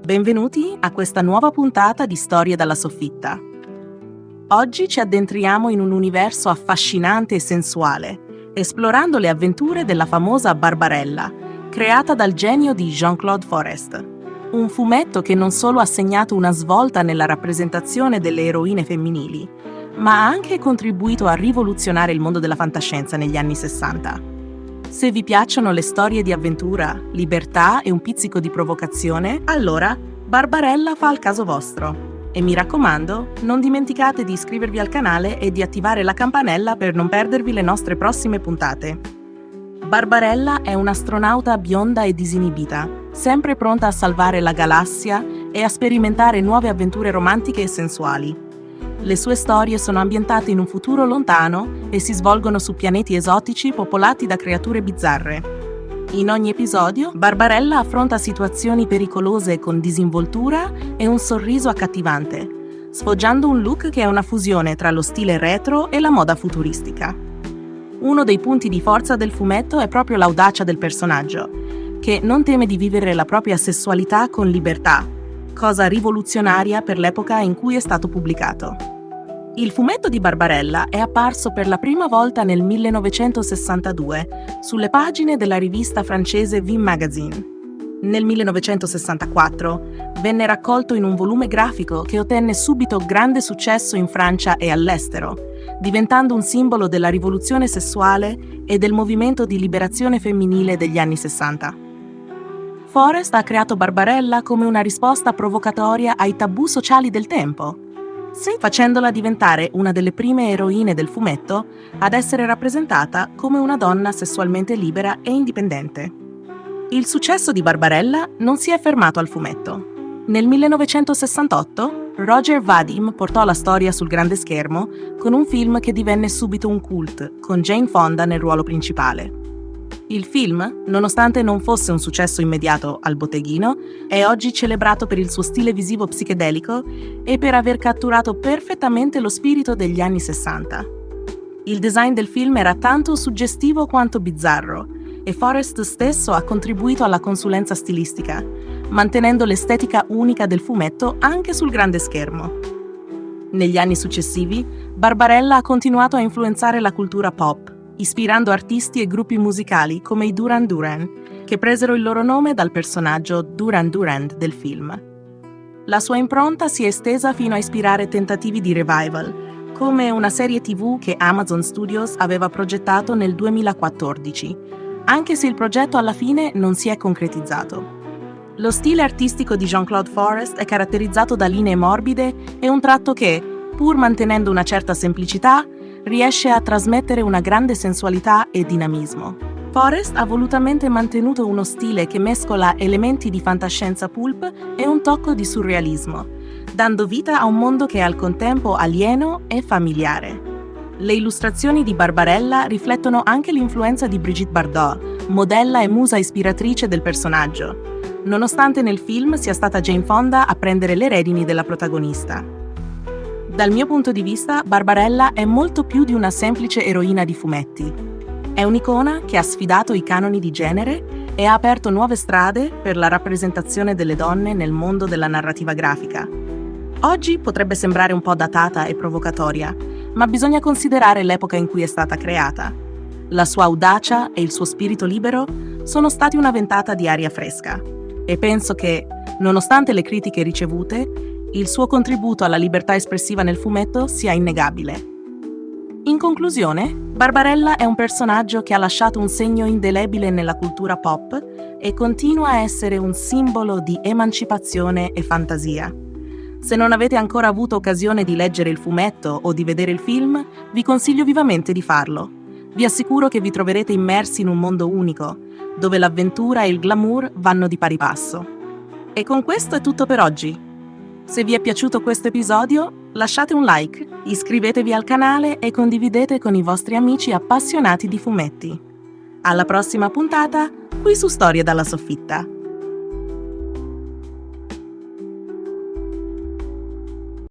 Benvenuti a questa nuova puntata di Storie dalla soffitta. Oggi ci addentriamo in un universo affascinante e sensuale, esplorando le avventure della famosa Barbarella, creata dal genio di Jean-Claude Forest. Un fumetto che non solo ha segnato una svolta nella rappresentazione delle eroine femminili, ma ha anche contribuito a rivoluzionare il mondo della fantascienza negli anni 60. Se vi piacciono le storie di avventura, libertà e un pizzico di provocazione, allora Barbarella fa al caso vostro. E mi raccomando, non dimenticate di iscrivervi al canale e di attivare la campanella per non perdervi le nostre prossime puntate. Barbarella è un'astronauta bionda e disinibita, sempre pronta a salvare la galassia e a sperimentare nuove avventure romantiche e sensuali. Le sue storie sono ambientate in un futuro lontano e si svolgono su pianeti esotici popolati da creature bizzarre. In ogni episodio, Barbarella affronta situazioni pericolose con disinvoltura e un sorriso accattivante, sfoggiando un look che è una fusione tra lo stile retro e la moda futuristica. Uno dei punti di forza del fumetto è proprio l'audacia del personaggio, che non teme di vivere la propria sessualità con libertà, cosa rivoluzionaria per l'epoca in cui è stato pubblicato. Il fumetto di Barbarella è apparso per la prima volta nel 1962 sulle pagine della rivista francese V Magazine. Nel 1964 venne raccolto in un volume grafico che ottenne subito grande successo in Francia e all'estero, diventando un simbolo della rivoluzione sessuale e del movimento di liberazione femminile degli anni 60. Forest ha creato Barbarella come una risposta provocatoria ai tabù sociali del tempo, facendola diventare una delle prime eroine del fumetto ad essere rappresentata come una donna sessualmente libera e indipendente. Il successo di Barbarella non si è fermato al fumetto. Nel 1968 Roger Vadim portò la storia sul grande schermo con un film che divenne subito un cult, con Jane Fonda nel ruolo principale. Il film, nonostante non fosse un successo immediato al botteghino, è oggi celebrato per il suo stile visivo psichedelico e per aver catturato perfettamente lo spirito degli anni 60. Il design del film era tanto suggestivo quanto bizzarro, e Forest stesso ha contribuito alla consulenza stilistica, mantenendo l'estetica unica del fumetto anche sul grande schermo. Negli anni successivi, Barbarella ha continuato a influenzare la cultura pop, ispirando artisti e gruppi musicali come i Duran Duran, che presero il loro nome dal personaggio Duran Duran del film. La sua impronta si è estesa fino a ispirare tentativi di revival, come una serie TV che Amazon Studios aveva progettato nel 2014, anche se il progetto alla fine non si è concretizzato. Lo stile artistico di Jean-Claude Forest è caratterizzato da linee morbide e un tratto che, pur mantenendo una certa semplicità, riesce a trasmettere una grande sensualità e dinamismo. Forest ha volutamente mantenuto uno stile che mescola elementi di fantascienza pulp e un tocco di surrealismo, dando vita a un mondo che è al contempo alieno e familiare. Le illustrazioni di Barbarella riflettono anche l'influenza di Brigitte Bardot, modella e musa ispiratrice del personaggio, nonostante nel film sia stata Jane Fonda a prendere le redini della protagonista. Dal mio punto di vista, Barbarella è molto più di una semplice eroina di fumetti. È un'icona che ha sfidato i canoni di genere e ha aperto nuove strade per la rappresentazione delle donne nel mondo della narrativa grafica. Oggi potrebbe sembrare un po' datata e provocatoria, ma bisogna considerare l'epoca in cui è stata creata. La sua audacia e il suo spirito libero sono stati una ventata di aria fresca, e penso che, nonostante le critiche ricevute, il suo contributo alla libertà espressiva nel fumetto sia innegabile. In conclusione, Barbarella è un personaggio che ha lasciato un segno indelebile nella cultura pop e continua a essere un simbolo di emancipazione e fantasia. Se non avete ancora avuto occasione di leggere il fumetto o di vedere il film, vi consiglio vivamente di farlo. Vi assicuro che vi troverete immersi in un mondo unico, dove l'avventura e il glamour vanno di pari passo. E con questo è tutto per oggi. Se vi è piaciuto questo episodio, lasciate un like, iscrivetevi al canale e condividete con i vostri amici appassionati di fumetti. Alla prossima puntata, qui su Storie dalla soffitta.